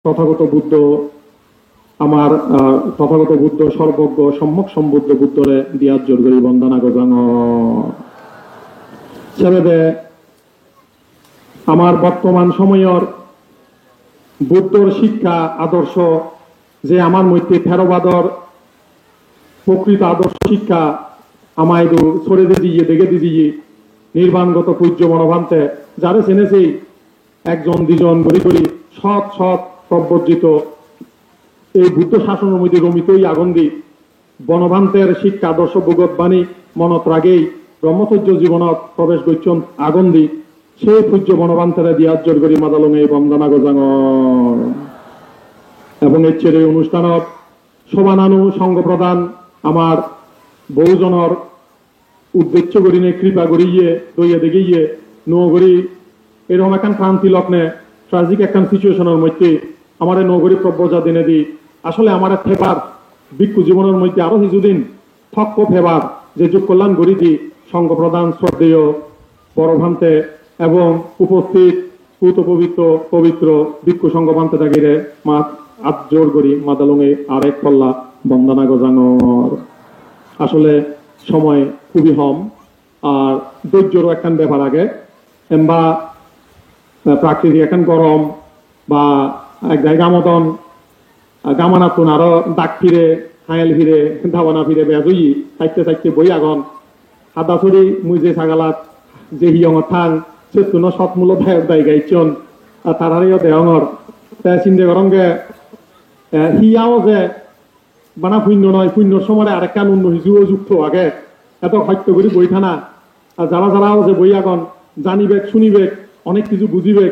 তথাগত বুদ্ধ আমার তথাগত বুদ্ধ সর্বজ্ঞ সম্যক সম্বুদ্ধ বুদ্ধরে দিয়াত জোর করি বন্দনা গজাং সেবেদে আমার বর্তমান সময়ের বুদ্ধর শিক্ষা আদর্শ যে আমার মধ্যে থেরবাদর প্রকৃত আদর্শ শিক্ষা আমায় ছড়ে দিয়ে দেখে দিয়ে নির্বাণগত পূজ্য মনোভান্তে যারা চেনেছেই একজন দুজন গড়ি করি সৎ সৎ প্রবর্জিত এই বুদ্ধ শাসনের মধ্যে রমিতই আগন্দি বনভান্তের শিক্ষা আদর্শ ভগবৎবাণী মনত রাগেই ব্রহ্মচর্য জীবনত প্রবেশ করছেন আগন্দি সেই পূজ্য বনভান্তের দিয়াজ্জর করি মাদালং এই বন্দনা গজাং এবং এর ছেড়ে অনুষ্ঠানত শোভানানু সঙ্গ প্রদান আমার বহুজনের উদ্দেশ্য করি নে কৃপা করিয়ে দইয়ে দেখিয়ে নগরী এরকম একখান ক্রান্তি লগ্নে ট্রাজিক একখান সিচুয়েশনের মধ্যে আমার নগরী প্রব্রজা দিনে দি আসলে আমার ফেবার ভিক্ষু জীবনের মধ্যে আরো কিছুদিন থক্ক ফেবার যে যোগ কল্যাণ করি দি সঙ্গ প্রদান শ্রদ্ধেয় বড়ভান্তে এবং উপস্থিত পুত পবিত্র পবিত্র ভিক্ষু সঙ্গ ভান্তে থাকিরে মা আত জোর করি মাদালুঙে আরেক পল্লা বন্দনা গজাঙর আসলে সময় খুবই কম আর ধৈর্যরও একখান ব্যাপার আগে এমবা প্রাকৃতিক এখন গরম বা এক জায়গা মতন গামানাতুন আরো ডাক ফিরে হায়াল ফিরে ধাবানা ফিরে বেজই চাইতে চাইতে বই আগন হাদা ছড়ি মুই যে ছাগালাত যে হিয়ঙর থাং সে তুনো সৎমূল দায় গাইছন তারারিও দেহঙর চিন্তা করমগে হিয়াও যে বানা শূন্য নয় শূন্যর সময় আরেকখান অন্য হিসুও যুক্ত আগে এত সত্য করি বই থানা আর যারা যারাও যে বই আগন জানিবেক শুনিবেক অনেক কিছু বুঝিবেক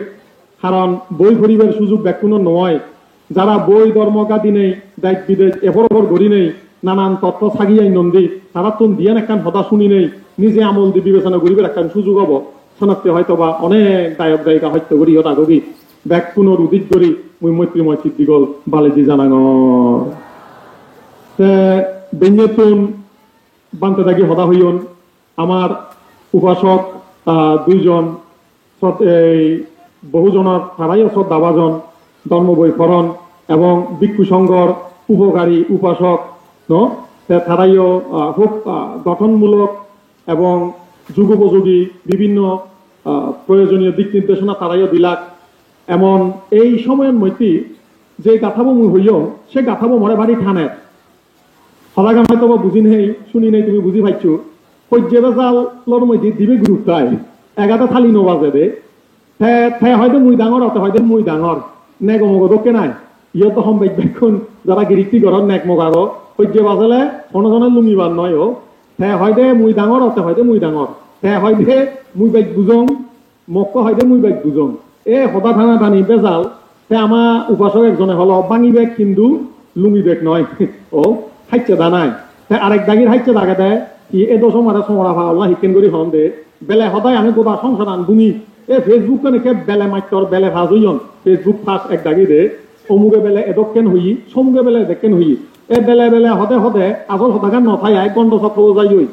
কারণ বই পড়িবার সুযোগ ব্যাকুনো নয় যারা বই ধর্মকাদি নেই দায়িত বিদেশ এপর ওপর গড়ি নেই নানান তত্ত্ব ছাগিয়াই নন্দী তারা তো দিয়ান একখান হতা শুনি নেই নিজে আমল দিয়ে বিবেচনা করিবার একখান সুযোগ হব শনাক্তে হয়তো বা অনেক গায়ক গায়িকা হত্য করি হতা কবি ব্যাকুনোর উদিত করি মুই মৈত্রীময় সিদ্ধিগল বালেজি জানাঙ বেঞ্জেতুন বানতে থাকি হতা হইয়ন আমার উপাসক দুইজন এই বহুজনের তারাই শ্রদ্ধাভাজন ধর্ম বৈফরণ এবং ভিক্ষু সংঘর উপকারী উপাসক তারাইও খুব গঠনমূলক এবং যুগোপযোগী বিভিন্ন প্রয়োজনীয় দিক নির্দেশনা তারাইও বিলাক এমন এই সময়ের মধ্যে যে গাথাবো মুই হইও সে গাথাবো মরে বাড়ি ঠানের সদাগান হয়তো বুঝি নেই শুনি নেই তুমি বুঝি পাইছো সহ্য বেজালর মধ্যে দিবে গুরুত্বায় এগাতে থালি নবাজে দে হয়তো মুই ডাঙর হতে হয়তো মুই ডাঙর নেক অমুক দোকে নাই ইয়ে তো সম্বেক বেক্ষণ যারা গিরিক্তি ঘরত নেক মগারো সহ্য বাজালে অনজনে লুমিবার নয় ও হয়তো মুই ডাঙর হতে হয়তো মুই ডাঙর হয়তো মুই বাইক বুঝং মক্ক হয়তো মুই বাইক বুঝং এ সদা থানা টানি বেজাল আমার উপাসক একজনে হল বাঙি বেগ কিন্তু লুমি বেগ নয় ও হাইচে দানাই আরেক দাগির হাইচে দাগে দেয় কি এ দশম আর সমরা ভাল্লা হিকেন করি হন দে বেলে সদায় আমি গোটা সংসার আনবুনি এ ফেসবুক কেনেকে বেলে মাত্র বেলে ভাজ হইন ফেসবুক ফার্স্ট এক দাগি দে অমুকে বেলে এদকেন হই সমুকে বেলে দেখেন হই এ বেলে বেলে হদে হদে আসল সদাগান নথাই এক গণ্ড ছাত্র যাই হই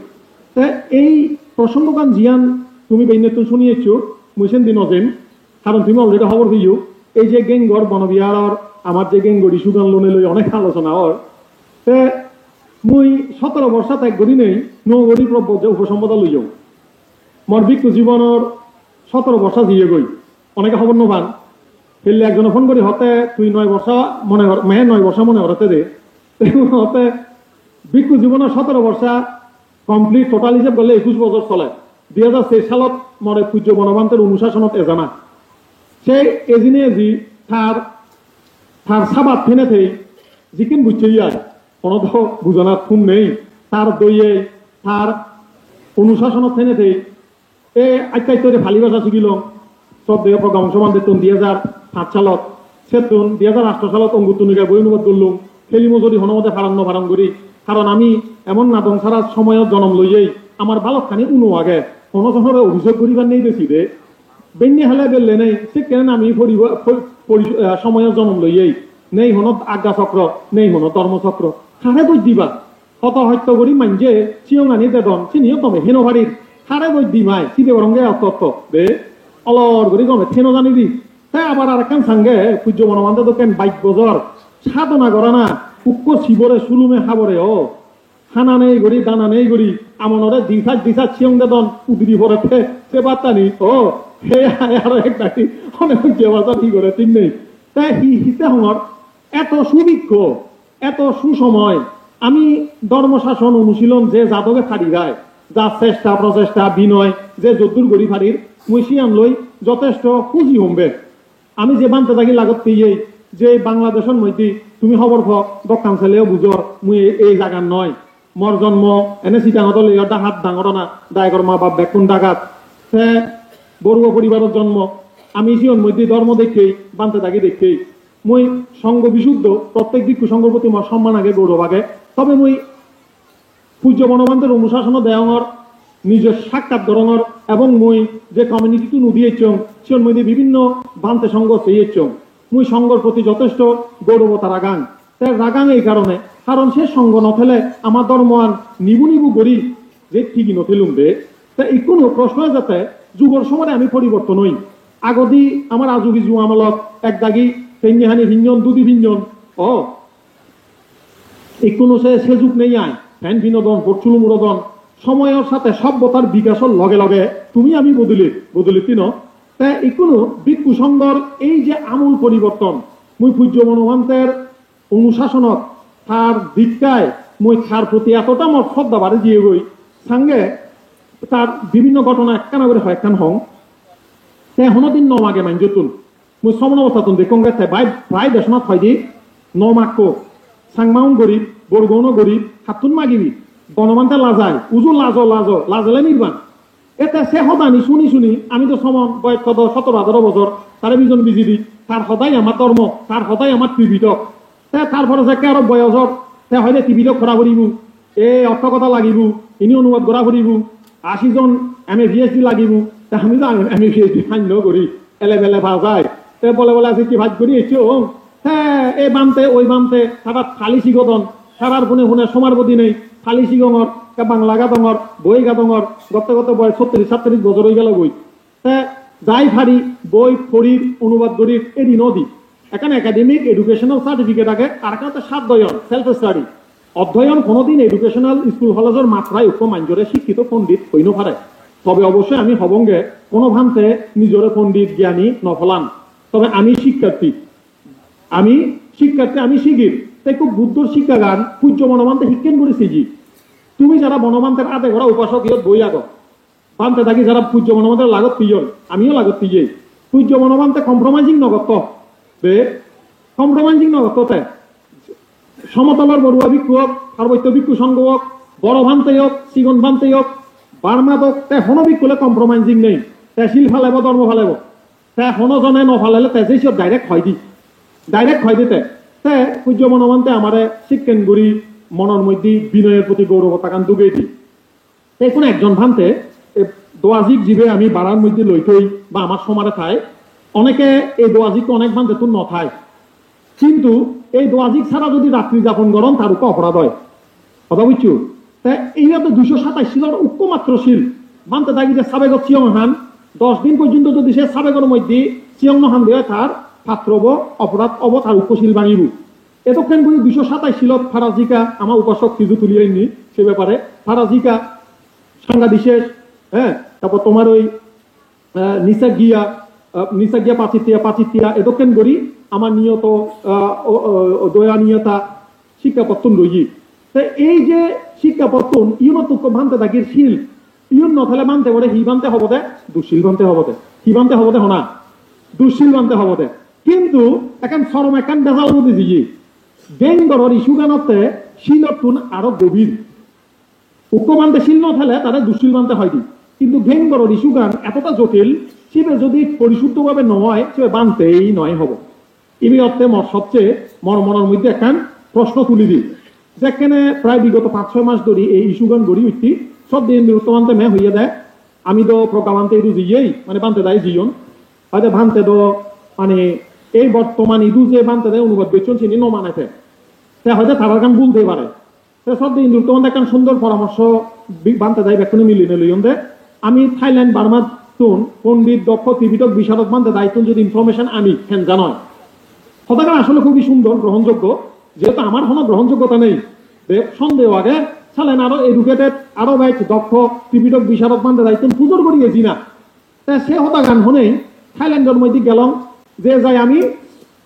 এই প্রসঙ্গগান জিয়ান তুমি বেইনেতুন শুনিয়েছো মুইসেন দিন অজেন কারণ তুমি অলরেডি খবর হইও এই যে গেঙ্গর বনবিহারর আমার যে গেঙ্গরি সুগান লোনে লই অনেক আলোচনা হর মুই 17 বর্ষাত এক গড়ি নেই নগরী প্রব্রজা উপসম্পদা লইও মোর ভিক্ষু জীবনের 17 বর্ষা দিয়ে গই অনেকে খবর নবান ফেললে একজনে ফোন করি হতে তুই 9 বর্ষা মনে মেহে 9 বর্ষা মনে হতে দে হতে ভিক্ষু জীবনের 17 বর্ষা কমপ্লিট টোটাল হিসেব করলে 21 বছর চলে 2023 সালত মরে পূজ্য বনভান্তের অনুশাসনত এজানা সেই এজিনে জি তার সাবাত ফেনেতে জিকিন বুঝছে ইয়ার কোনো তো বুঝনার খুন নেই তার দইয়ে তার অনুশাসনত ফেনেতে এ আইতাইতরে ফালি ভাষা শিখিল শ্রদ্ধেয় প্রজ্ঞা অংশমান দিতুন 2007 সালত সেতুন 2008 সালত অঙ্গুতুনিকা বই অনুবাদ করলুম খেলিমো যদি হনমতে ফারান্ন ফারাম করি কারণ আমি এমন নাদং ছাড়া সময়ত জন্ম লইয়েই আমার বালকখানি উনো আগে কোনো শহরে অভিযোগ করিবার নেই বেশি রে বেন্যে হেলে বেললে নেই সে কেন আমি সময়ের জন্ম লইয়েই নেই হনত আজ্ঞা চক্র নেই হনত ধর্মচক্র হারে বই দিবা হত হত্য করি মানজে চিয়ঙানি দেদন চিনিও তমে হেনো বাড়ির হারে বই দিমাই চিতে বরঙ্গে অত দে অলর করি গমে থেনো জানি দি তাই আবার আর একখান সঙ্গে পূজ্য মনোমান্তে তো কেন বাইক বজর সাধনা করে না উক্ক শিবরে সুলুমে হাবরে ও হানা নেই গড়ি দানা নেই গড়ি আমনরে দিশা চিয়ং দেদন উদরি ভরে সে বার্তানি ও হে আরো একটা অনেক কেবাতা কি করে ঠিক নেই তাই হিতে হঙর এত সুবিক্ষ এত সুসময় আমি ধর্মশাসন অনুশীলন যে যাদকে ফাড়ি গায় যার চেষ্টা প্রচেষ্টা বিনয় যে যদ্দুর গড়ি ফাড়ির মুশিয়ান লই যথেষ্ট পুঁজি হমবে আমি যে বানতে থাকি লাগত পেয়ে যে বাংলাদেশের মধ্যে তুমি খবর দোকান ছেলেও বুঝর মুই এই জায়গার নয় মর জন্ম এনে চিটাঙত লেগা হাত ডাঙর না দায়কর মা বাপ বেকুন ডাকাত সে বড়ুয়া পরিবারের জন্ম আমি সিওর মধ্যে ধর্ম দেখেই বানতে থাকি দেখেই মুই সঙ্গ বিশুদ্ধ প্রত্যেক ভিক্ষু সংঘর প্রতি মোর সম্মান আগে গৌরব আগে তবে মুই পূজ্য মনোমান্তের অনুশাসন দেওয়ার নিজের সাক্ষাৎ ধরনের এবং মুই যে কমিউনিটি নদিয়েছং সিওর মধ্যে বিভিন্ন বান্তে সংঘ চেয়েছং মুই সংঘর প্রতি যথেষ্ট গৌরবতা রাগাং তাই রাগাং এই কারণে কারণ সে সঙ্গ নথেলে আমার ধর্মান নিবু নিবু করি যে ঠিকই নথেলুম দে তা এই কোনো প্রশ্ন যাতে যুগর সময় আমি পরিবর্তন হই আগদি আমার আজুগি জু আমলক এক দাগি তেইনিহানি ভিঞ্জন দুদি ভিঞ্জন ও এই কোনো সে যুগ নেই আয় ফ্যান বিনোদন পরচুলু মুরোদন সময়ের সাথে সভ্যতার বিকাশের লগে লগে তুমি আমি বদলি তিন তাই এই কোনো ভিক্ষু সংঘর এই যে আমূল পরিবর্তন মুই পূজ্য মনোমান্তের অনুশাসনত তার দীক্ষায় মই তার প্রতি এতটা মত শ্রদ্ধা বাড়ি দিয়ে গই সঙ্গে তার বিভিন্ন ঘটনা একখানা করে হয় একখান হং তে হনদিন নমাগে মান যতুন মই সমন অবস্থাতুন দেখুন গেছে প্রায় দেশনাথ হয় দি নমাক্য সাংমাউন গরিব বরগৌন গরিব হাতুন মাগিবি গণমান্তে লাজায় উজু লাজলে নির্বাণ এতে সে সদানি শুনি আমি তো সমন বয়স 17-18 বছর তারে বিজন বিজি দি তার সদাই আমার ধর্ম তার সদাই আমার ত্রিবিধক তারপরে যে আরো বয়সর সে হয়তো টিভিটো খরা করিব অর্থ কথা লাগিব ইনি অনুবাদ করা করিব 80 জন এম এ ভিএসডি লাগিব আমি তো এম এ ভিএসডি ফাইন করি এলে বেলে ভাজায় বলে আছে কি ভাজ করি এসে হ্যাঁ এই বানতে ওই বানতে সারা ফালি শিগতন সারার ফোনে সমার প্রতি নেই ফালি শিগঙর বাংলা গাতঙর বই গাতঙর গত বয়স 36-37 বছর হয়ে গেল বই যাই ফারি বই পড়ির অনুবাদ করির এদি নদী এখানে একাডেমিক এডুকেশনাল সার্টিফিকেট আগে আর এখানে সাধ্যয়ন সেলফ স্টাডি অধ্যয়ন কোনোদিন এডুকেশনাল স্কুল কলেজের মাত্রায় উক্ত মাঞ্জরে শিক্ষিত পণ্ডিত হইন পারে তবে অবশ্যই আমি হবঙ্গে কোনো ভান্তে নিজরে পণ্ডিত জ্ঞানী নফলান তবে আমি শিক্ষার্থী আমি শিগির তাই খুব বুদ্ধর শিক্ষাগান পূজ্য মনোমান্তে শিক্ষেন করেছি জি তুমি যারা মনোমান্তের আদে ঘোরা উপাসক ইয়ত বই আগ বানতে থাকি যারা পূজ্য মনোমান্তের লাগত তিজন আমিও লাগত তিজে পূজ্য মনোমান্তে কম্প্রোমাইজিং নগত কম্প্রোমাইজিং নগত সমতলের বড়ুয়া ভিক্ষু হোক পার্বত্য ভিক্ষু সংঘ হোক বড় ভান্তে হোক চিগন ভান্তে হোক বার্মাদ হোক তে হন ভিক্ষুলে কম্প্রোমাইজিং নেই তে শিল ফালেব ধর্ম ফালেব তে হনজনে নফালেলে তে যে সব ডাইরেক্ট হয় দিতে তে পূজ্য মনোমান্তে আমারে শিক্ষেন গুড়ি মনের মধ্যে বিনয়ের প্রতি গৌরবতা কান দুগেই দি এখন একজন ভান্তে দোয়াজিক জীবে আমি বাড়ার মধ্যে লই থই বা আমার সমারে থাই অনেকে এই দোয়াজিককে অনেক ভান্তে তুন নথায় কিন্তু এই দোয়াজিক ছাড়া যদি রাত্রি যাপন করেন তার উপর অপরাধ হয় কথা বুঝছো তাই এইটা তো 227 শিলর উক্তমাত্র শিল মানতে থাকি যে সাবেগত চিয়ং হান 10 দিন পর্যন্ত যদি সে সাবেগর মধ্যে চিয়ং হান দেয় তার পাত্রব অপরাধ অব তার উপশীল ভাঙিব এতক্ষণ করে 227 শিলত ফারাজিকা আমার উপাসক কিছু তুলিয়ে নি সে ব্যাপারে ফারাজিকা সাংঘা বিশেষ হ্যাঁ তারপর তোমার ওই নিচা গিয়া পাচিতিয়া এতক্ষণ করি আমার নিয়ত দয়ানীয়তা শিক্ষাপত্তন রইজি এই যে শিক্ষাপত্তন ইউনতুক ভান্তে থাকির শিল ইউন নথালে মানতে পারে হি বানতে হব দে দুশীল বানতে হব দে হি বানতে হব দে হনা দুশীল বানতে হব দে কিন্তু এখন সরম এখন বেজাল মধ্যে দিজি বেঙ্গরের ইস্যু গানতে শিলতুন আরো গভীর উক্ত বানতে শিল নথালে তারা দুশীল বানতে হয় দি কিন্তু বেঙ্গরের ইস্যু গান এতটা জটিল শিবে যদি পরিশুদ্ধভাবে নয় সে বানতেই নয় হব ইবি অর্থে সবচেয়ে মনের মধ্যে একখান প্রশ্ন তুলি দিই যেখানে প্রায় বিগত 5-6 মাস ধরে এই ইস্যুগান গড়ি উঠতি সব দিন বিরুদ্ধমান্তে মে হইয়া দেয় আমি তো প্রকামান্তে ইদু জিয়েই মানে বানতে দেয় জিয়ন হয়তো ভান্তে তো মানে এই বর্তমান ইদু যে বানতে দেয় অনুবাদ বেচন চিনি ন মানেছে সে হয়তো তার গান বলতে পারে সে সব দিন বিরুদ্ধমান্তে একখান সুন্দর পরামর্শ বানতে দেয় বেক্ষণে মিলিয়ে লইন দে আমি থাইল্যান্ড বার্মা তুন পণ্ডিত দক্ষ ত্রিপিটক বিশারদ মানতে দায়িত্ব যদি ইনফরমেশন আনি হ্যাঁ জানয় কথাটা আসলে খুবই সুন্দর গ্রহণযোগ্য যেহেতু আমার কোনো গ্রহণযোগ্যতা নেই সন্দেহ আগে চালেন আরো এডুকেটেড আরো বাইক দক্ষ ত্রিপিটক বিশারদ মানতে দায়িত্ব পুজোর করিয়েছি না তা সে হতা গান হনেই থাইল্যান্ডের মধ্যে গেলাম যে যাই আমি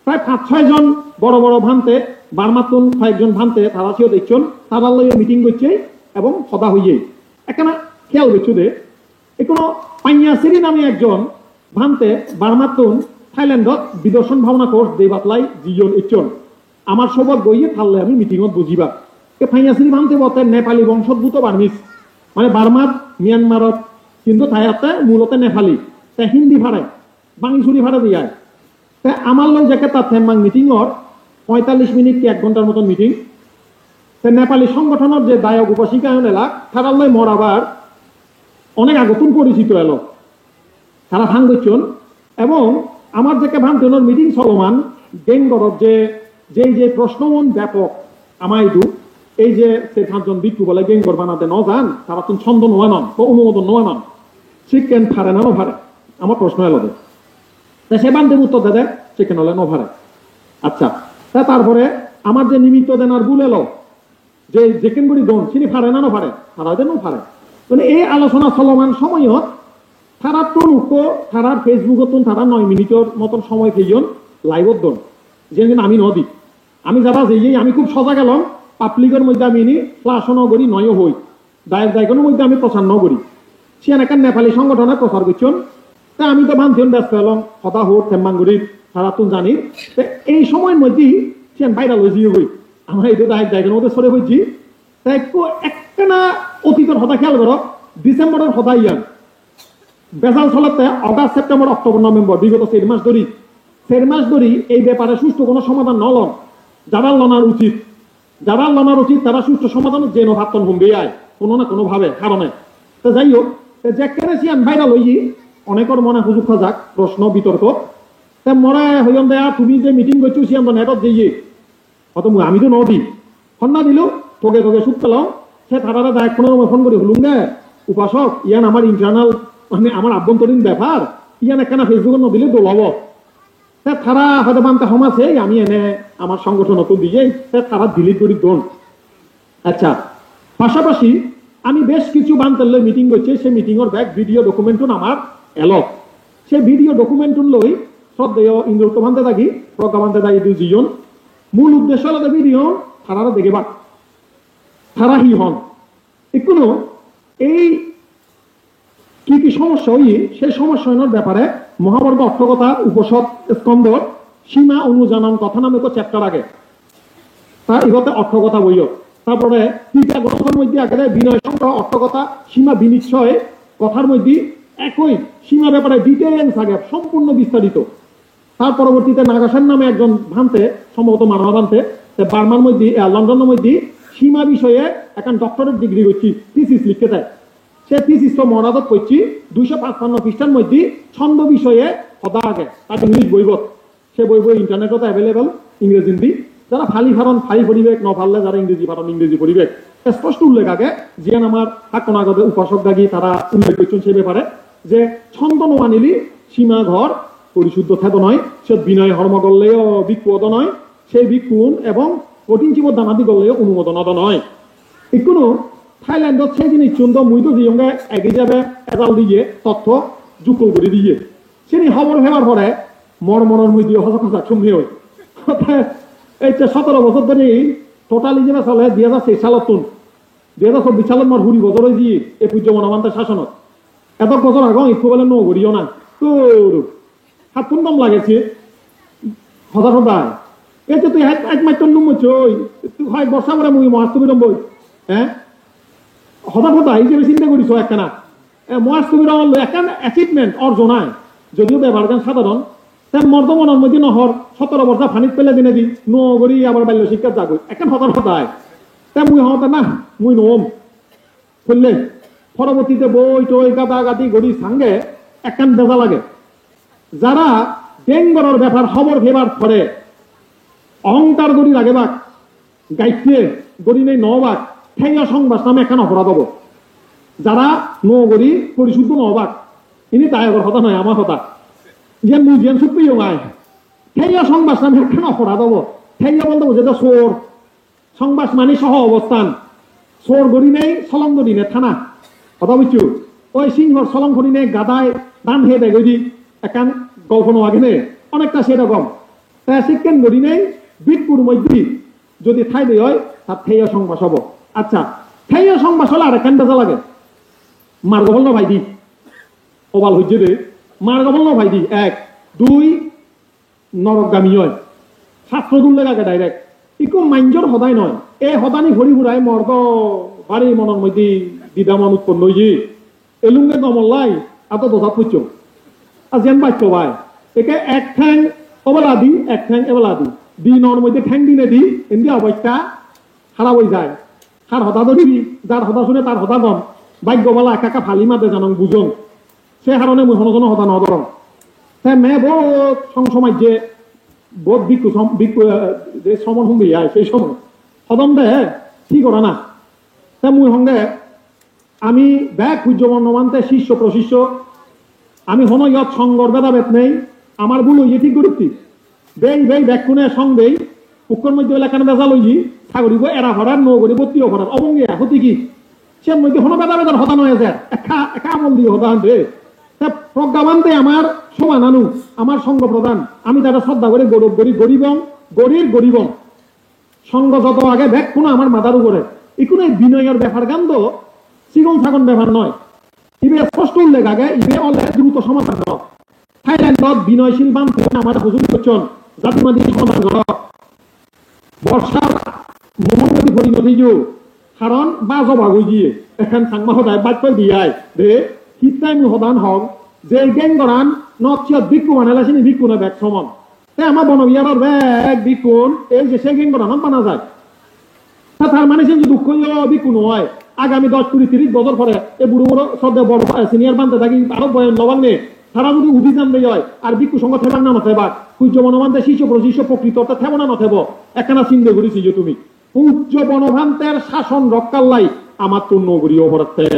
প্রায় 5-6 জন বড় বড় ভান্তে বার্মাতুন কয়েকজন ভান্তে তারা সেও দেখছেন তারা লইয়ে মিটিং করছে এবং সদা হইয়ে একখানা খেয়াল করছো দে কোনো পাইয়াসিরি নামে একজন ভান্তে বার্মাতুন থাইল্যান্ডত বিদর্শন ভাবনা কোর্স দে বাতলাই জিজন ইচ্ছন আমার সবক গইয়ে থাললে আমি মিটিংত বুঝিবা এ পাইয়াসিরি ভান্তে বলতে নেপালি বংশোদ্ভূত বার্মিস মানে বার্মার মিয়ানমারত কিন্তু তাইতে মূলত নেপালি তাই হিন্দি ভাড়ে বাংশুরি ভাড়া দিয়ে তাই আমার লোক যাকে তার থেমাং মিটিংর 45 মিনিট কি 1 ঘন্টার মতন মিটিং তাই নেপালি সংগঠনের যে দায়ক উপাসিকা এলা তারাল্লাই মর আবার অনেক আগতুন পরিচিত এলো তারা ভাঙ করছেন এবং আমার যাকে ভাঙতেন মিটিং চলমান গেঙ্গরত যে প্রশ্নমন ব্যাপক আমাইদু এই যে সে 5 জন বিক্ষু বলে গেঙ্গর বানাতে ন যান তারা তো ছন্দ নোয়া নন তো অনুমোদন নোয়া নন চিকেন ফারে না ভারে আমার প্রশ্ন এলো তাই সে বান্ধব উত্তর দেয় চিকেন হলে নোভারে আচ্ছা তা তারপরে আমার যে নিমিত্ত দেনার ভুল এলো যে যেকেন গুড়ি দন চিনি ফারে না ফারে তারা যে নো ফারে মানে এই আলোচনা চলমান সময়ত তারা তো তারার ফেসবুকত তারা 9 মিনিটের মতন সময় খেয়েন লাইভত দন যে আমি নদী আমি যারা যে আমি খুব সজা গেলাম পাবলিকের মধ্যে আমি ক্লাসও নগরী নয় হই দায়কের মধ্যে আমি প্রচার নগরী সে একটা নেপালি সংগঠনে প্রচার করছেন তা আমি তো ভাবছেন ব্যস্ত এলাম হতা হোক থেম্মাঙ্গুড়ির তারা তো জানি এই সময়ের মধ্যেই সে বাইরা লই দিয়ে হই আমরা এই দায়কের মধ্যে সরে হয়েছি তাই একটা না অতীতের হতা খেয়াল করো ডিসেম্বরের হতা ইয়ান বেজাল চলাতে অগাস্ট সেপ্টেম্বর অক্টোবর নভেম্বর বিগত 4 মাস ধরি এই ব্যাপারে সুষ্ঠু কোনো সমাধান নলন যারা লনার উচিত তারা সুষ্ঠু সমাধান যে ভাবতন হুমবে আয় কোনো না কোনো ভাবে কারণে তো যাই হোক যে কেনেছিয়ান ভাইরাল হই অনেকের মনে সুযোগ যাক প্রশ্ন বিতর্ক তা মনে হইন দেয়া তুমি যে মিটিং করছো সিয়ান নেটত দিয়ে হয়তো আমি তো নদী ফন্না দিল তোকে সুখ পেলাম সে তারা দায়ক ফোন করে হলুম গে উপাসক ইয়ান আমার ইন্টারনাল মানে আমার আভ্যন্তরীণ ব্যাপার ইয়ান একখানা ফেসবুকে নদিলে দোলাব তারা হয়তো বানতে সমাজে আমি এনে আমার সংগঠন নতুন দিয়ে তারা ডিলিট করি দন আচ্ছা পাশাপাশি আমি বেশ কিছু বান্তাল্য মিটিং করছি সেই মিটিংয়ের ব্যাক ভিডিও ডকুমেন্টুন আমার এলো সেই ভিডিও ডকুমেন্টুন লই শ্রদ্ধেয় ইন্দ্রত্ব বানতে থাকি প্রজ্ঞা বানতে থাকি 2 জন মূল উদ্দেশ্য হলো ভিডিও তারা দেখে বাক তারা হি হন এখনো এই কি সমস্যা হই সেই সমস্যার ব্যাপারে মহাবর্গ অর্থকথা উপসদ স্কন্ধর সীমা অনুজানন কথা নামে তো চ্যাপ্টার আগে তা ইগতে অর্থকথা বইও তারপরে 3টা গ্রন্থের মধ্যে আগে বিনয় সংগ্রহ অর্থকথা সীমা বিনিশ্চয় কথার মধ্যে একই সীমা ব্যাপারে ডিটেইলস আগে সম্পূর্ণ বিস্তারিত তার পরবর্তীতে নাগাসান নামে একজন ভান্তে সম্ভবত মানবা ভান্তে বার্মার মধ্যে লন্ডনের মধ্যে সীমা বিষয়ে এখন ডক্টরেট ডিগ্রি করছি থিসিস লিখতে দেয় সে থিসিস তো মনাদত করছি 255 পৃষ্ঠার মধ্যে ছন্দ বিষয়ে সদা আগে তার ইংলিশ বইবত সে বই ইন্টারনেটত অ্যাভেলেবল ইংরেজি হিন্দি যারা ফালি পরিবেশ ন ফাললে যারা ইংরেজি পরিবেশ স্পষ্ট উল্লেখ আগে জিয়ান আমার হাকনাগত উপাসক দাগি তারা উল্লেখ করছেন সে ব্যাপারে যে ছন্দ নোয়ানিলি সীমা ঘর পরিশুদ্ধ থাকো নয় সে বিনয় হর্ম করলেও বিক্ষুদ নয় সেই বিক্ষুণ এবং কঠিন জীব দানাদি করলেও অনুমোদন নয় এখনো থাইল্যান্ডত সেই জিনিস চন্দ মুইতো দিয়ে এগিয়ে যাবে এজাল দিয়ে তথ্য যুক্ত করে দিয়ে সেটি খবর ফেলার পরে মনের মধ্যে হজা চুম্বি হয় এই 17 বছর ধরে টোটালি যে চলে 2023 সালত 2024 সালত মর হুড়ি বছর দিয়ে এই পূজ্য মনোমান্তের শাসনত এত বছর আগে একটু বলে নো করিও না তো হাত দম লাগেছে হজা এই যে তুই এক মাইতন নুমছ তুই হয় বর্ষা করে মুই মহাস্তবিরম বই হ্যাঁ হতা হিসেবে চিন্তা করিস একখানা মহাস্তবিরম একখান অ্যাচিভমেন্ট অর্জন হয় যদিও ব্যবহার গান সাধারণ তার মর্দমনের মধ্যে নহর 17 বর্ষা ফানিত পেলে দিনে দি নগরী আবার বাল্য শিক্ষা যাগো এখন হতায় তা মুই হতা না মুই নম বললে পরবর্তীতে বই টই গাদা গাদি গড়ি সাঙ্গে একখান বেজা লাগে যারা বেঙ্গরের ব্যাপার খবর ফেবার পরে অহংকার গড়ি লাগে বাক গাইতে গড়ি নেই নবাক ঠেঙ্গা সংবাদ নামে একখান অপরাধ হব যারা নগরী পরিশুদ্ধ নবাক ইনি দায়গর কথা নয় আমার কথা যে মুজিয়ান সুপ্রিয় গায় সেইয়া সংবাদ নামে একখান অপরাধ হবো সেইয়া বলতে যেটা চোর সংবাদ মানে সহ অবস্থান চোর গড়ি নেই সলং গড়ি নেই থানা কথা বুঝছো ওই সিংহর সলং গড়ি নেই গাদায় দান হে দেয় গদি একান গল্প নোয়াগে নে অনেকটা সেরকম তাই শিক্ষেন গড়ি নেই বিটপুর মধ্যে যদি ঠাই দেয় হয় তার থেইয়া সংবাদ হবো আচ্ছা থেইয়া সংবাদ হলে আর একান বেজা লাগে মার্গবল না ভাই দি ওবাল হইছে রে মার্গবল না ভাই দি এক দুই নরকগামী হয় ছাত্র দুল লাগে ডাইরেক্ট ইকো মাইঞ্জর সদায় নয় এই সদানি ঘড়ি ঘুরাই মর্গ বাড়ি মনের মধ্যে দিদামন উৎপন্ন হয়েছে এলুঙ্গে গমল্লাই এত দোষা পুচ্ছ আর যেন বাচ্য ভাই একে এক ঠ্যাং অবেলা দি এক ঠ্যাং এবেলা দি নর মধ্যে ঠ্যাং দিনে দি এমনি অবস্থা খারাপ হয়ে যায় তার হতা ধরিবি যার হতা শুনে তার হতা গম ভাগ্যবালা একা ফালি মাতে জানং বুঝং সে কারণে মুই হনজন হতা নধরং সে মেয়ে বহুত সংসমাজ যে বহুত বিক্ষু যে সমন সঙ্গে যায় সেই সময় সদম দে ঠিক করা না তা মুই সঙ্গে আমি ব্যাগ সূর্য বর্ণমানতে শিষ্য প্রশিষ্য আমি হন ইয়ত সঙ্গর ভেদাভেদ নেই আমার ভুল হইয়ে ঠিক করছি বেই ব্যাগ কোনে সং দেই পুকুর মধ্যে এলাকানে বেজা লইছি ছাগরিব এরা ভরার নৌ করিব তিয় ভরার অবঙ্গে হতি কি সে মধ্যে হন ভেদাভেদর হতা নয় যে একা আমল দিয়ে হতা আনতে প্রজ্ঞাবানতে আমার সমান আনু আমার সঙ্গ প্রদান আমি তারা শ্রদ্ধা করে গৌরব করি গরিব সঙ্গ যত আগে ব্যাগ কোনো আমার মাথার উপরে এগুলো বিনয়ের ব্যাপার গান তো চিকন ছাগন ব্যাপার নয় ইবে স্পষ্ট উল্লেখ আগে ইবে অনেক দ্রুত সমাধান কর থাইল্যান্ডত বিনয়শীল বান আমার হুজুর করছেন জাতিমাদি সমাধান কর বর্ষার মোহাম্মদী পরিণতি কারণ বাজ ভাগ হয়ে গিয়ে এখন সাংমা সদায় বাক্য দিয়াই দে কিতাই মু সদান হক যে গেং গরান নচিয়ত ভিক্ষু বানাইলাছিনি ভিক্ষু না ব্যাগ সমান আমার বনবিয়ারের ব্যাগ ভিক্ষুন এই যে সে গেং গরানত বানা যায় তার মানে সে দুঃখ ভিক্ষু নয় আগামী 10-20-30 বছর পরে এই বুড়ো বুড়ো সদ্য বড় সিনিয়র বানতে থাকি আরো বয়ন লবাং নে তারা যদি অভিযান দেয় হয় আর ভিক্ষু সঙ্গ থেবার না নথেবা সূর্য বনবান্তে শিষ্য প্রশিষ্য প্রকৃত অর্থাৎ থেব না নথেব একখানা চিন্তা করেছি যে তুমি উচ্চ বনভান্তের শাসন রক্ষাল্লাই আমার তো নগরী অপরাধে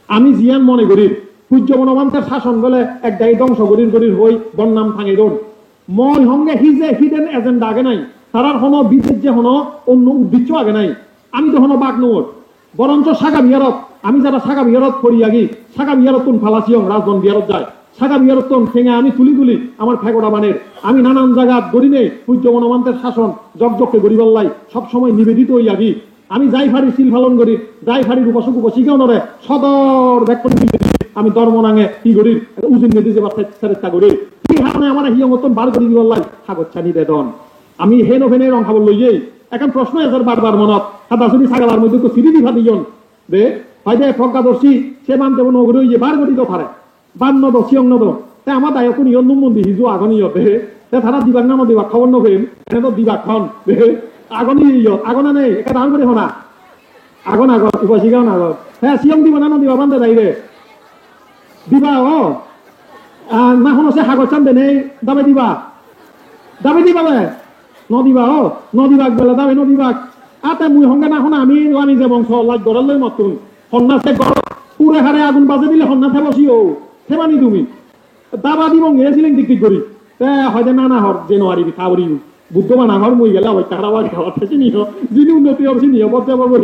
আমি জিয়ান মনে করি সূর্য বনভান্তের শাসন বলে এক দায়ী ধ্বংস গরির হই বন্যাম থাঙে দৌড় মই সঙ্গে হিডেন এজেন্ডা আগে নাই তারার হন বিদেশ যে হন অন্য উদ্দেশ্য আগে নাই আমি তো হন বাঘ নোট বরঞ্চ সাগা বিহারত আমি যারা সাগা বিহারত করি আগি সাগা বিহারত তুন ফালাসিয়ং রাজবন বিহারত যায় সাগা বিহারত তুন ঠেঙে আমি তুলি আমার ফেগোড়া বানের আমি নানান জায়গা গরিনে সূর্য বনমান্তের শাসন জগজগকে গরিবাল্লাই সবসময় নিবেদিত হই আগি আমি যাই ফারি শিল ফালন করি যাই ফারি উপাসক উপাসিকাও নরে সদর ব্যাক করে আমি ধর্মনাঙে কি করি উজিন নেদি যে চেষ্টা করি কি হারণে আমার হিয় মতন বার করি দিবাল্লাই সাগর ছানি দেদন আমি হেন ওভেনে রং খাবার লই যাই এখন প্রশ্ন এসে বারবার মনত সাদাসুরি ছাগালার মধ্যে তো সিঁড়ি দিঘা দিজন দে হয়তো প্রজ্ঞাদর্শী সে বানতে নগরী যে বার করি তো পারে বান নদ সিয়ং নদ তাই আমার দায়ক নিয়ন মন্দির হিজু আগনীয় দে তারা দিবাক নাম দিবাক খবর নভেন এনে তো দিবাক খন দে আগনি আগনা নেই একা দান করে হনা আগন উপাসিকাও না আগত হ্যাঁ সিয়ং দিবা না দিবা বানতে যাই রে দিবা না হন সে হাগর চান দে নেই দাবে দিবা নদীবা নদীবাগ বেলা দাবে নদীবাগ আতে মুই হঙ্গে না হন আমি যে বংশ লাগ গড়াল মতুন সন্ন্যাসে পুরে হারে আগুন বাজে দিলে সন্ন্যাস বসিও থেবানি তুমি দাবা দিব গেছিলেন টিক করি হয়তো না হর জানুয়ারি খাবরি বুদ্ধ মানা হর মুই গেলে ওই টাকা খাওয়া থেকে নিও যিনি উন্নতি হচ্ছে নিও বলতে পারবো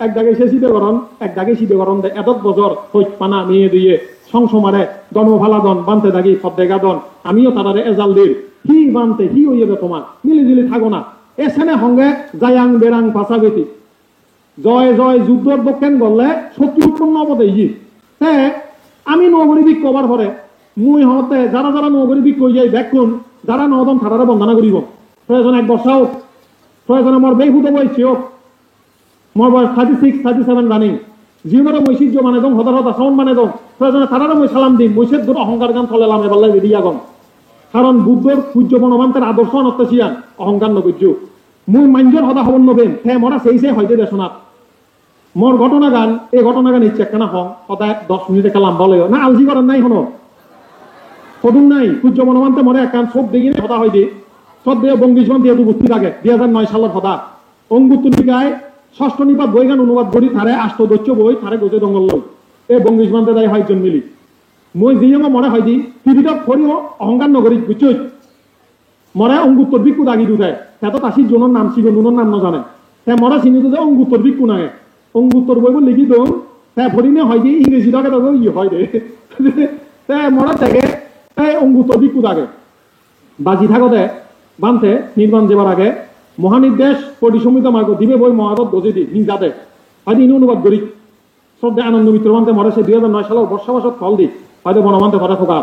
এক দাগে সে শীতকরণ এক দাগে শীতকরণ দেয় এত বছর হইত পানা মেয়ে দিয়ে সংসমারে দনভালাদন বানতে থাকি সব দেগাদন আমিও তারারে এজাল দিই হি বানতে হি হইয়ে তোমার মিলিজুলি থাকো না এখানে সঙ্গে জায়াং বেরাং পাশাগতি জয় যুদ্ধর দক্ষিণ গলে শক্তি উৎপন্ন অবদে আমি নগরী বিক কবার পরে মুই হতে যারা নগরী বিক কই যাই দেখুন যারা নদম থারারে বন্দনা করিব প্রয়োজন 1 বর্ষ হোক প্রয়োজন আমার বেহুদ বয়সী হোক মোর বয়স 36-37 রানিং জীবনের মৈশিজ্য মানে দম হদার সাউন্ড মানে দম প্রয়োজনে তারারে মই সালাম দিন মৈশের দূর অহংকার গান চলেলাম এবার বেরিয়ে আগম কারণ বুদ্ধর সূর্য বনবান্তের আদর্শ নত্যাসিয়ান অহংকার নগর্য মুই মাঞ্জর হদা হবন নবেন মরা সেই হইতে দেশনাথ মোর ঘটনা গান এই ঘটনা গান ইচ্ছে একখানা হং সদায় 10 মিনিট একটা লাম্বা লয় না আলজি করার নাই হনো সদুন নাই সূর্য বনবান্তে মরে এক কান সব দেখি হদা হয় দি সব দিয়ে বঙ্গিসমান দিয়ে উপস্থিত আগে 2009 সালের হদা অঙ্গুত্তরিকায় 6ষ্ঠ নিপাত বই গান অনুবাদ করি তারে 8 বই তারে গোজে দঙ্গল লই এই বঙ্গিসমানতে দায় 6 জন মিলি মই যিয়ে মনে হয় দি টিভিটক ফরিও অহংকার নগরী বুঝছই মরে অঙ্গুত্তর বিক্ষু দাগি দুধে সে তো তাসির জনের নাম ছিল নুনের নাম ন জানে সে মরে চিনি তো অঙ্গুত্তর বিক্ষু নাগে অঙ্গুত্তর বইব লিখি তো সে ফরিনে হয় দি ইংরেজিটাকে তো ই হয় রে সে মরে থেকে অঙ্গুত্তর বিক্ষু দাগে বাজি থাকতে বানতে নির্মাণ যাবার আগে মহানির্দেশ পরিসমিত মার্গ দিবে বই মহারত গজে দি হিংসাতে হয়তো ইনি অনুবাদ করি শ্রদ্ধা আনন্দ মিত্র মানতে মরে সে 2009 সালের বর্ষাবাসত ফল দি হয়তো বনমানতে ঘরে ফোকা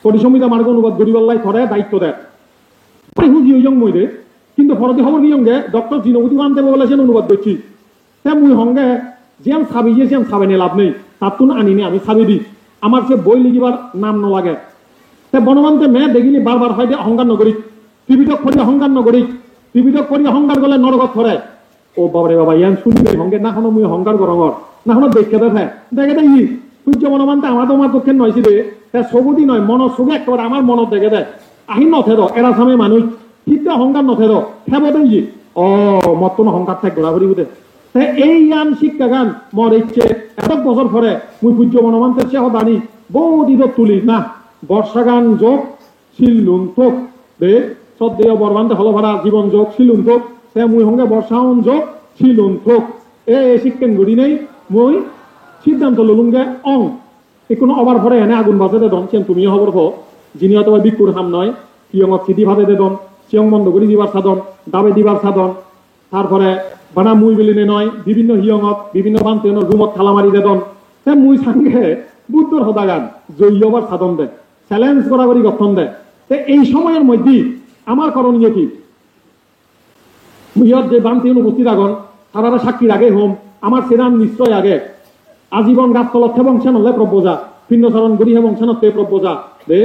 পরিসমিত মার্গ অনুবাদ করিবার ধরে দায়িত্ব দেয় হুজি ওই মইরে কিন্তু ফরদি খবর কি সঙ্গে ডক্টর জিনবতী মানতে বলে সে অনুবাদ করছি সে মুই সঙ্গে যেন ছাবি যে যেন ছাবে লাভ নেই তার তুন আনিনি আমি ছাবি দি আমার সে বই লিখিবার নাম নলাগে সে বনমানতে মেয়ে দেখিলি বারবার হয় যে অহংকার নগরী টিভিটক করি অহংকার নগরী টিভিটক করি অহংকার গলে নরগত ধরে ও বাবারে বাবা ইয়ান শুনবে সঙ্গে না কোনো মুই অহংকার করঙর না কোনো দেখে দেখে দেখে দেখি সূর্য বনমানতে আমার তোমার দক্ষিণ নয়ছি রে সে সবুদি নয় মন সবে একেবারে আমার মনত দেখে দেয় আহি নথের এরা সামে মানুষ কিন্তু অহংকার নথের ফেবতে ই ও মতন অহংকার থাক ঘোরাঘুরি বুঝে এই গান শিক্ষা গান মর ইচ্ছে এত বছর পরে মুই সূর্য বনমান্তের সে দানি বহু দিদত তুলি না বর্ষা গান যোগ শিলুন তোক রে সদ্দেয় বরবান্তে হল ভাড়া জীবন যোগ শিলুন তোক সে মুই সঙ্গে বর্ষাউন যোগ শিলুন থোক এই শিক্ষেন গড়ি নেই মই সিদ্ধান্ত ললুঙ্গে অং কোনো অবার ভরে এনে আগুন বাজে দন চেন তুমিও খবর হো যিনি হয়তো বিকুর হাম নয় কিয়ঙত চিঠি ভাতে দেদন চিয়ং বন্ধ করি দিবার সাধন দাবে দিবার সাধন তারপরে বানা মুই বেলিনে নয় বিভিন্ন হিয়ঙত বিভিন্ন বান্তে রুমত থালা মারি দেদন সে মুই সাঙ্গে বুদ্ধর হদাগান জয়বার সাধন দেয় চ্যালেঞ্জ করা করি গঠন দেয় এই সময়ের মধ্যে আমার করণীয় কি ইয়ত যে বান্তি উপস্থিত আগন তারা সাক্ষীর আগে হোম আমার সেরান নিশ্চয় আগে আজীবন গাছ তলত বংশান হলে প্রব্যজা পিণ্ডচরণ গড়ি হে বংশানত প্রব্যজা রে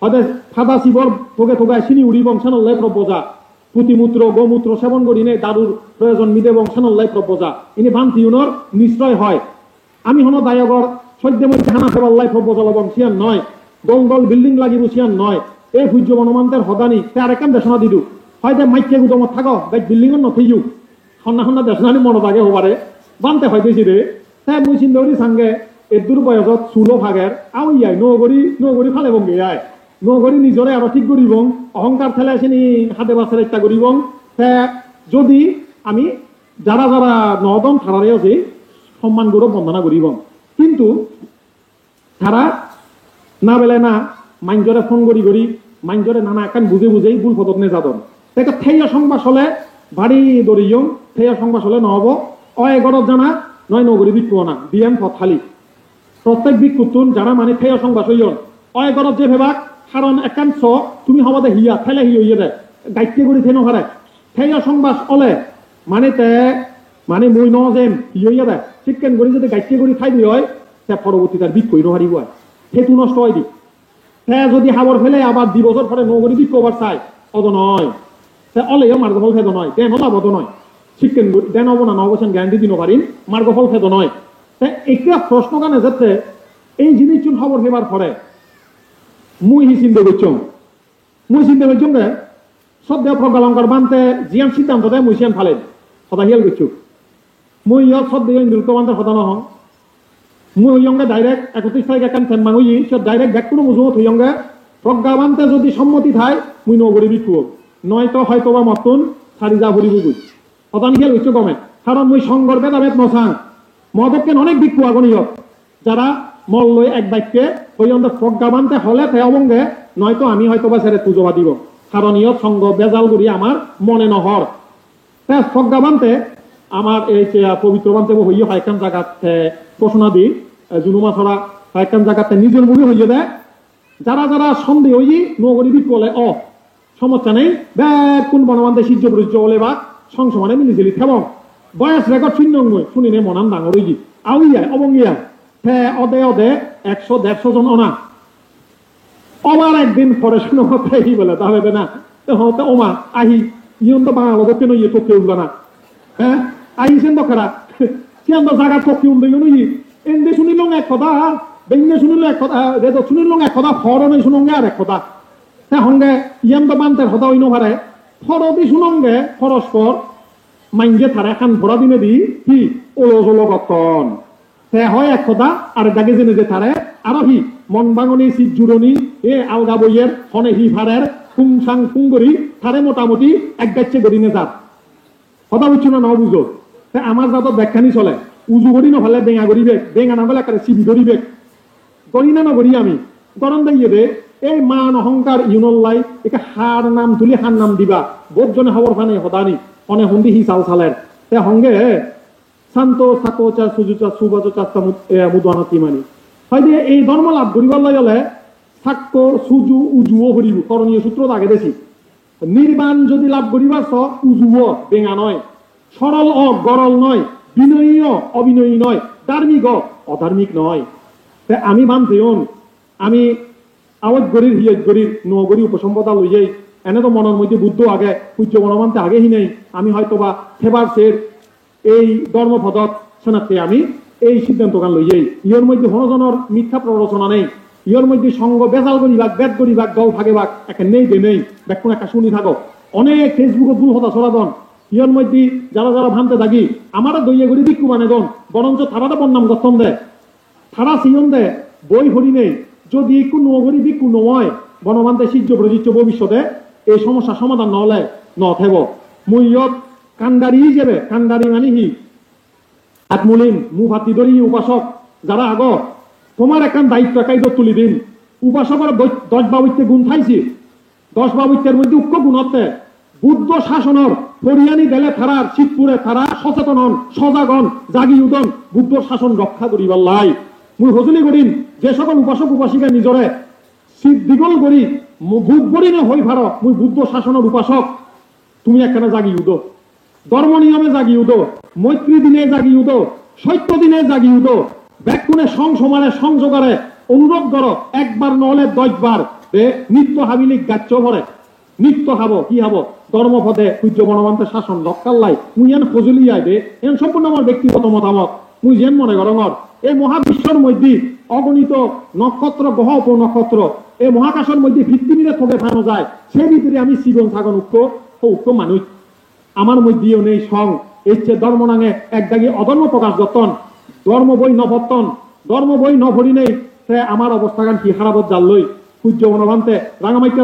হয়তো ফাদা শিবর থোকে থোকায় চিনি উড়ি বংশান হলে প্রব্যজা পুতিমূত্র গোমূত্র সেবন করি নে দারুর প্রয়োজন মিদে বংশান হলে প্রব্যজা ইনি বান্তি ইউনর নিশ্চয় হয় আমি হন দায়গর সদ্য মধ্যে হানা ফেবাল্লাই প্রব্যজা বংশিয়ান নয় দল দল বিল্ডিং লাগি বসিয়ান নয় এই সূর্য বনমান্তের হদানি তার একান দেশনা দিদু হয়তো মাইকে গুদমত থাকো বেশ বিল্ডিং নথিও সন্না সন্না দেশনানি মনত আগে হবারে বানতে হয়তেছি রে তাই মুই চিন্তা সাঙ্গে এদুর বয়সত চুলো ভাগের আও ইয়াই নগরী ফালে বঙ্গে আয় নগরী নিজরে আরো ঠিক করিব অহংকার ঠেলে আসেনি হাতে বাসের একটা করিব যদি আমি যারা যারা নদম থারারে আছে সম্মান গৌরব বন্দনা করিব কিন্তু তারা না বেলে না মাইঞ্জরে ফোন করি মাইঞ্জরে নানা একান বুঝে বুঝেই ভুল পদক নে যাদন তাকে থেয় সংবাস হলে ভারী দরিয়ম থেয় সংবাস হলে নহব অগরত জানা নয় নগরী বিক্ষু না বিএম পথালি প্রত্যেক বিক্ষুতুন যারা মানে থেয় সংবাস হইয়ন অগরত যে ভেবাক কারণ একাংশ তুমি হবদে হিয়া ঠেলে হি হইয়ে দে গাইতে করি থেন হারে থেয় সংবাস অলে মানে তে মানে মই ন যেম হি হইয়ে দে চিকেন করি যদি গাইতে করি খাই দি হয় তে পরবর্তী তার বিক্ষু নহারিব হয় সেতু নষ্ট হয় দি যদি হাবর ফেলে আবার 2 বছর পরে নগরী বিক্ষু আবার চাই অদ নয় সে অলেও মার্গফল খেদ নয় দেন হল আবদ নয় চিকেন দেন হবো না নবসেন গ্যারান্টি দিন পারিন মার্গফল খেদ নয় একটা প্রশ্ন কানে যাচ্ছে এই জিনিস চুন খবর ফেবার পরে মুই চিন্তা করছম গে সব দেহ প্রজ্ঞালঙ্কার বানতে জিয়ান সিদ্ধান্ত দেয় মুই সিয়ান ফালেন সদা হিয়াল করছু মুই ইয়ত সব দেহ ইন্দুলক বানতে সদা নহং মুই হইয়ঙ্গে ডাইরেক্ট 31 তারিখ একান ফেন মাঙুই সব ডাইরেক্ট ব্যাক কোনো মুজুমত হইয়ঙ্গে প্রজ্ঞা বানতে যদি সম্মতি থাই মুই নগরী বিক্ষু নয়তো হয়তো বা মতন সারি যা ভরি বুঝুই সদা হিয়াল করছু কমে কারণ মুই সংগর বেদাবেদ নসাং মদকেন অনেক বিক্ষু আগনীয় যারা মল লই এক বাক্যে ওই অন্তর প্রজ্ঞা বানতে হলে তে অবঙ্গে নয়তো আমি হয়তো বা ছেড়ে পুজোবা দিব কারণ ইয়ত সঙ্গ বেজাল করি আমার মনে নহর প্রজ্ঞা বানতে আমার এই পবিত্র বানতে হইয়ে কয়েকখান জায়গাত ঘোষণা দি জুনুমা ছড়া কয়েকখান জায়গাতে নিজের মুখে হইয়ে দেয় যারা যারা সন্দেহ হই নগরী বিক বলে সমস্যা নেই ব্যাগ কোন বনবান্তে সিজ্জ পরিজ্য বলে বা সংসমানে মিলিজিলি থেবং বয়স রেকর্ড শূন্য শুনি নে মনান ডাঙর হই আউইয়া অবঙ্গিয়া অদে 100-150 জন অনা আবার একদিন পরে শুনো এই বলে তা হবে না হতে ওমা আহি ইয়ন তো বাংলা লোক কেন ইয়ে তোকে উঠল না হ্যাঁ আহিছেন তো খারা সিয়ান তো জায়গা তোকে উঠল ই এনদে শুনিল এক কথা বেঙ্গে শুনিল এক কথা রেদ শুনিল এক কথা ফরমে শুনঙ্গে আর এক কথা হ্যাঁ সঙ্গে ইয়ান তো বান্তের হতা হইন পারে ফরদি শুনঙ্গে পরস্পর মাইঞ্জে থারে খান ভরা দিনে দি কি ওলো জলো গঠন সে হয় এক কথা আর ডাকে জেনে যে তারে আরো হি মন বাঙনি সিট জুড়নি এ আলগা বইয়ের হনে হি ফারের ফুং সাং ফুঙ্গরি থারে মোটামুটি এক গাচ্ছে গড়ি নেতার কথা বুঝছো না বুঝো আমার যাতে ব্যাখ্যানি চলে উজু করি না হলে বেঙা করিবে বেঙা না হলে একটা সিবি ধরিবে করি না নগরি আমি গরম দিয়ে দে এই মান অহংকার ইউনল্লাই একে হার নাম তুলি হার নাম দিবা বোধ জনে খবর ফানে হদানি অনে হন্দি হি চাল চালের তে হঙ্গে শান্ত সাকো চা সুজু চা সুবাচ চাস্তা মুদানা তিমানি হয় দিয়ে এই ধর্ম লাভ করিবার হলে সাক্ষ্য সুজু উজুও করিব করণীয় সূত্র আগে দেখি নির্বাণ যদি লাভ করিবার চ উজুও বেঙা নয় সরল অ গরল নয় বিনয়ী অবিনয়ী নয় ধার্মিক অধার্মিক নয় আমি মানতেন আমি আওয়াজ গরির হিয়াজ গরির নগরী উপসম্পদা লইয়াই এনে তো মনের মধ্যে বুদ্ধ আগে সূর্য মনমানতে আগেই নেই আমি হয়তোবা থেবার সের এই ধর্মপদত শোনাতে আমি এই সিদ্ধান্ত গান লইয়াই ইয়র মধ্যে হনজনের মিথ্যা প্ররোচনা নেই ইয়র মধ্যে সঙ্গ বেজাল করিবাক বেদ করিবাক দল ভাগেবাক একে নেই দে নেই দেখুন একটা শুনি থাকো অনেক ফেসবুকে ভুল হতা ছড়াদন ইয়র মধ্যে যারা যারা ভানতে থাকি আমারা দইয়ে গড়ি বিক্ষু মানে দন বরঞ্চ তারাটা বন্যাম গঠন দে তারা সিয়ন দে বই হরি নেই যদি একটু নগরী বিক্ষু নয় বনমান্তে সিজ্জ প্রযোজ্য ভবিষ্যতে এই সমস্যা সমাধান নহলে নথেব মুই ইয়ত কান্ডারি হিসেবে কান্ডারি মানে হি আত্মলিম মুভাতি ধরি উপাসক যারা আগ তোমার একখান দায়িত্ব একাই তুলি দিন উপাসকের 10 বাবুত্যে গুণ থাইছি 10 বাবুত্যের মধ্যে উক্ষ গুণ হতে বুদ্ধ শাসনের হরিয়ানি দেলে থারার শীতপুরে থারা সচেতন হন সজাগ হন জাগি উদন বুদ্ধ শাসন রক্ষা করিবার লাই মুই হজুলি করিন যে সকল উপাসক উপাসিকা নিজরে শীত দিগল করি ভোগ করি না হই ভার মুই বুদ্ধ শাসনের উপাসক তুমি একখানা জাগি উদো ধর্ম নিয়মে জাগি উদো মৈত্রী দিনে জাগি উদো সত্য দিনে জাগি উদো ব্যাকুণে সংসমানে সংযোগারে অনুরোধ করো একবার নহলে 10 বার নিত্য হাবিলিক গাচ্য ভরে নিত্য হাব কি হাব ধর্মপদে সূর্য বনমান্তের শাসন রক্ষার লাই মুই এন ফজলি আইবে এন সম্পূর্ণ আমার ব্যক্তিগত মতামত মুই যেন মনে করঙর এই মহাবিশ্বের মধ্যে অগণিত নক্ষত্র গ্রহ উপ নক্ষত্র এই মহাকাশের মধ্যে পৃথিবীরে থকে ফানো যায় সেই ভিতরে আমি জীবন থাকুন উক্ত মানুষ আমার মধ্যেও নেই সং ইচ্ছে ধর্ম নাঙে একদাগি অধর্ম প্রকাশ গতন ধর্ম বই নভত্তন ধর্ম বই নভরি নেই সে আমার অবস্থাগান কি হারাবত জানলই সূর্য বনভান্তে রাঙামাইকে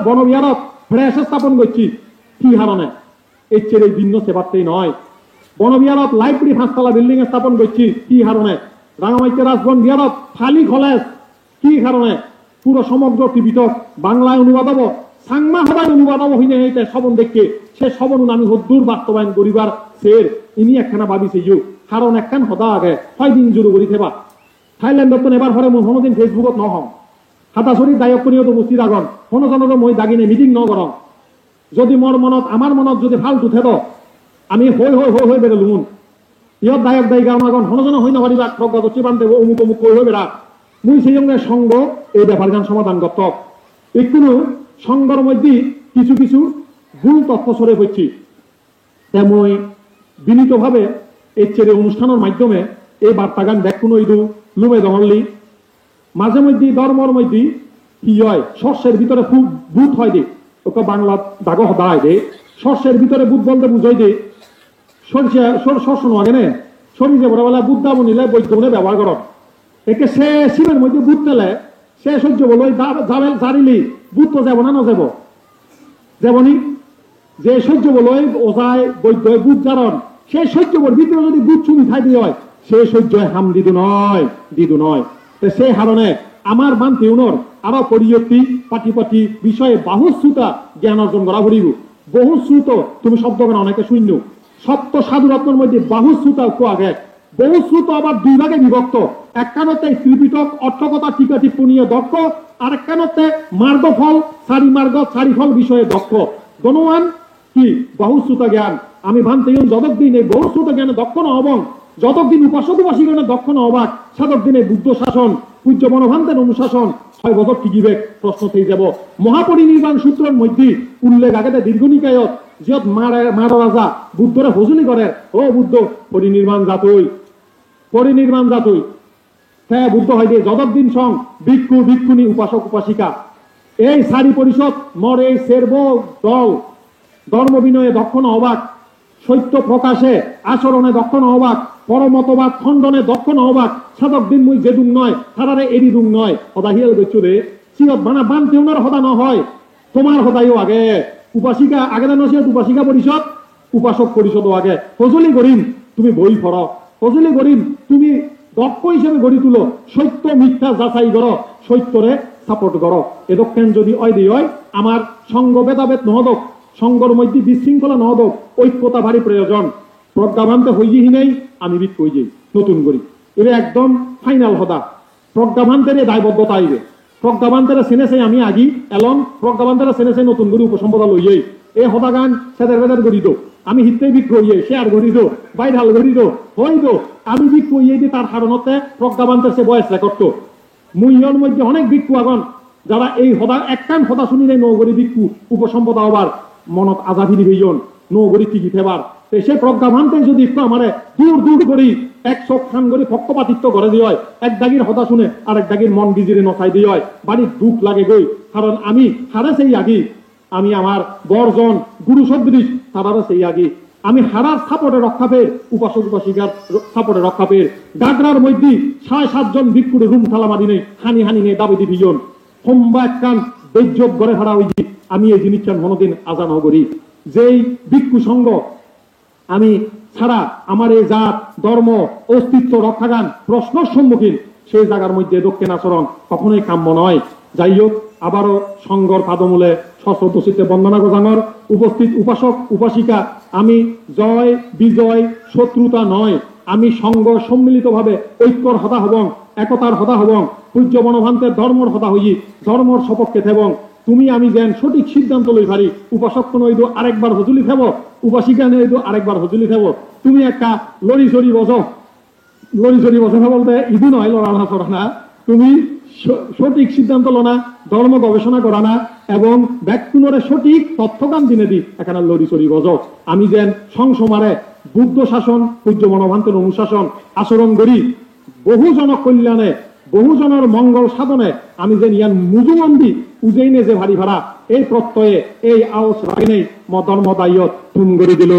বনবিহারত ফ্রেশ স্থাপন করছি কি হারণে ইচ্ছের এই ভিন্ন সেবাতেই নয় বনবিহারত লাইব্রেরি 5 বিল্ডিং স্থাপন করছি কি হারণে রাঙামাইকে রাজবন বিহারত খালি কলেজ কি কারণে পুরো সমগ্র পৃথিবীত বাংলায় অনুবাদ হব সাংমা হবাই অনুবাদ হব হইনে হইতে সবন দেখে সে সবন আমি হদ্দুর বাস্তবায়ন করিবার সের ইনি একখানা ভাবিছে ইউ কারণ একখান হদা আগে 6 দিন জুড়ে করি থেবা থাইল্যান্ডত তো এবার পরে মই কোনোদিন ফেসবুকত নহম হাতাচুরি দায়ক করিও তো উপস্থিত আগন কোনো জনতো মই দাগিনে মিটিং ন করম যদি মোর মনত আমার মনত যদি ফালতু থেদ আমি হই বেরোলুন ইয়ত দায়ক দায়িকা আমাগন হনজন হই না পারিবা প্রজ্ঞা দচ্ছি বানতে অমুক অমুক কই হই বেড়া মুই সেই সঙ্গে সঙ্গ এই ব্যাপার গান সমাধান করত একটু সঙ্গর মধ্যে কিছু কিছু ভুল তথ্য সরে পড়ছি তাই মই বিনীতভাবে এই ছেড়ে অনুষ্ঠানের মাধ্যমে এই বার্তা গান দেখুন ইদু লুমে দহলি মাঝে মধ্যে ধর্মর মধ্যে কি হয় শস্যের ভিতরে খুব ভূত হয় দে ওকে বাংলা দাগ হদায় দে শস্যের ভিতরে ভূত বলতে বুঝাই দে শস্য নয় নে শরীরে বড়বেলা বুদ্ধাবু নিলে বৈদ্যমনে ব্যবহার কর একে সে শিবের মধ্যে ভূত তেলে সে সহ্য বলো যাবেল জারিলি ভূত তো যাব না যাব যেমনই যে সহ্য বলো ওজায় বৈদ্য ভূত জারণ সেই সহ্য বল ভিতরে যদি ভূত চুমি খাই দিয়ে হয় সে সহ্য হাম দিদু নয় সেই হারণে আমার মানতে উনর আরো পরিয়ক্তি পাটি বিষয়ে বাহুশ্রুতা জ্ঞান অর্জন করা ভরিব বহুশ্রুত তুমি শব্দ কেন অনেকে শূন্য সপ্ত সাধু রত্নের মধ্যে বাহুশ্রুতা আগে বহুশ্রুত আবার 2 ভাগে বিভক্ত একখানতে ত্রিপিটক অর্থকতা টিকা টিপ্পণীয় দক্ষ আর একখানতে মার্গফল চারিফল বিষয়ে দক্ষ গণমান কি বহুশ্রুতা জ্ঞান আমি ভানতে যতদিন এই বহুশ্রুতা জ্ঞানে দক্ষ ন হবং যতদিন উপাসক উপাসিগণে দক্ষ ন হবাক সেতদিনে বুদ্ধ শাসন পূজ্য বনভান্তের অনুশাসন 6 বছর টিকিবে প্রশ্ন থেকে যাব মহাপরিনির্বাণ সূত্রের মধ্যে উল্লেখ আগে দীর্ঘনিকায়ত যত মার রাজা বুদ্ধরে হজুলি করে ও বুদ্ধ পরিনির্বাণ জাতই হ্যাঁ বুদ্ধ হয় যে যতদিন সং ভিক্ষু ভিক্ষুণী উপাসক উপাসিকা এই সারি পরিষদ মর এই সের্ব দল ধর্ম বিনয়ে দক্ষ ন হবাক সত্য প্রকাশে আচরণে দক্ষ ন হবাক পরমতবাদ খণ্ডনে দক্ষ নহবাক সাধক দিন মুই যে দুং নয় তারারে এরি দুং নয় সদা হিয়াল গচ্ছু রে সিরত বানা বানতে ওনার সদা নহয় তোমার সদাইও আগে উপাসিকা আগে জানো উপাসিকা পরিষদ উপাসক পরিষদ আগে ফজলি করিম তুমি বই পড়ো ফজলি করিম তুমি দক্ষ হিসেবে গড়ি তুলো সত্য মিথ্যা যাচাই করো সত্যরে সাপোর্ট করো এদক্ষেন যদি অয় দি হয় আমার সঙ্গ ভেদাভেদ নহদক সঙ্গর মধ্যে বিশৃঙ্খলা নহদক ঐক্যতা ভারী প্রয়োজন প্রজ্ঞাভান্তে হইহি নেই আমি বিক হই যাই নতুন করি এটা একদম ফাইনাল হদা প্রজ্ঞাভান্তের দায়বদ্ধতা আইবে প্রজ্ঞাভান্তের সেনেছে আমি আগি এলন প্রজ্ঞাভান্তের সেনেছে নতুন করে উপসম্পদা লইয়াই এই হদা গান সেদের বেদার গড়ি দো আমি হিতে বিক হইয়ে শেয়ার গড়ি দো বাইরাল গড়ি দো হই দো আমি বিক হইয়ে দি তার কারণতে প্রজ্ঞাভান্তের সে বয়স রেকর্ড মুইয়র মধ্যে অনেক ভিক্ষু আগন যারা এই হদা একটান হদা শুনিলে নগরী ভিক্ষু উপসম্পদা হবার মনত আজাফিরি হইয়ন নগরী টিকি থেবার সে প্রজ্ঞাভান্তে যদি একটু আমারে দূর দূর করি এক চোখ খান করে পক্ষপাতিত্ব করে দিয়ে হয় এক দাগির হতা শুনে আর এক দাগির মন গিজিরে নচাই দিয়ে হয় বাড়ির দুঃখ লাগে গই কারণ আমি হারে সেই আগি আমি আমার বর্জন গুরু সদৃশ তারা সেই আগি আমি হারার সাপোর্টে রক্ষা পেয়ে উপাসক উপাসিকার সাপোর্টে রক্ষা পেয়ে গাগরার মধ্যে 6-7 জন ভিক্ষুরে রুম থালা মারি নেই হানি হানি নেই দাবি দিবিজন হোম্বা একখান বেজ্জত গড়ে হারা হই আমি এই জিনিসটা মনোদিন আজান করি যেই ভিক্ষু সঙ্গ আমি ছাড়া আমার এই জাত ধর্ম অস্তিত্ব রক্ষাগান প্রশ্নের সম্মুখীন সেই জায়গার মধ্যে দক্ষিণ আচরণ কখনোই কাম্য নয় যাই হোক আবারও সঙ্গর পাদমূলে সশ্রদ্ধচিত্তে বন্দনা গোজাঙর উপস্থিত উপাসক উপাসিকা আমি জয় বিজয় শত্রুতা নয় আমি সঙ্গ সম্মিলিতভাবে ঐক্যর হতা হবং একতার হতা হবং পূজ্য বনভান্তের ধর্মর হতা হই ধর্মর সপক্ষে থেবং তুমি আমি যেন সঠিক সিদ্ধান্ত লই পারি উপাসক নইদো আরেকবার হজুলি থেব উপাসিকা নইদো আরেকবার হজুলি থেব তুমি একটা লড়ি চড়ি বসো বলতে ইদু নয় লড়ানা চড়া না তুমি সঠিক সিদ্ধান্ত লনা ধর্ম গবেষণা করা না এবং ব্যক্তিনরে সঠিক তথ্যগান দিনে দি এখানে লড়ি চড়ি বসো আমি যেন সংসমারে বুদ্ধ শাসন পূজ্য বনভান্তের অনুশাসন আচরণ করি বহুজনক কল্যাণে বহুজনের মঙ্গল সাধনে আমি যে ইয়ান মুজুমন্দি উজেইনে যে ভারী ভাড়া এই প্রত্যয়ে এই আওস রাইনে ধর্ম দায়ত তুম করে দিল।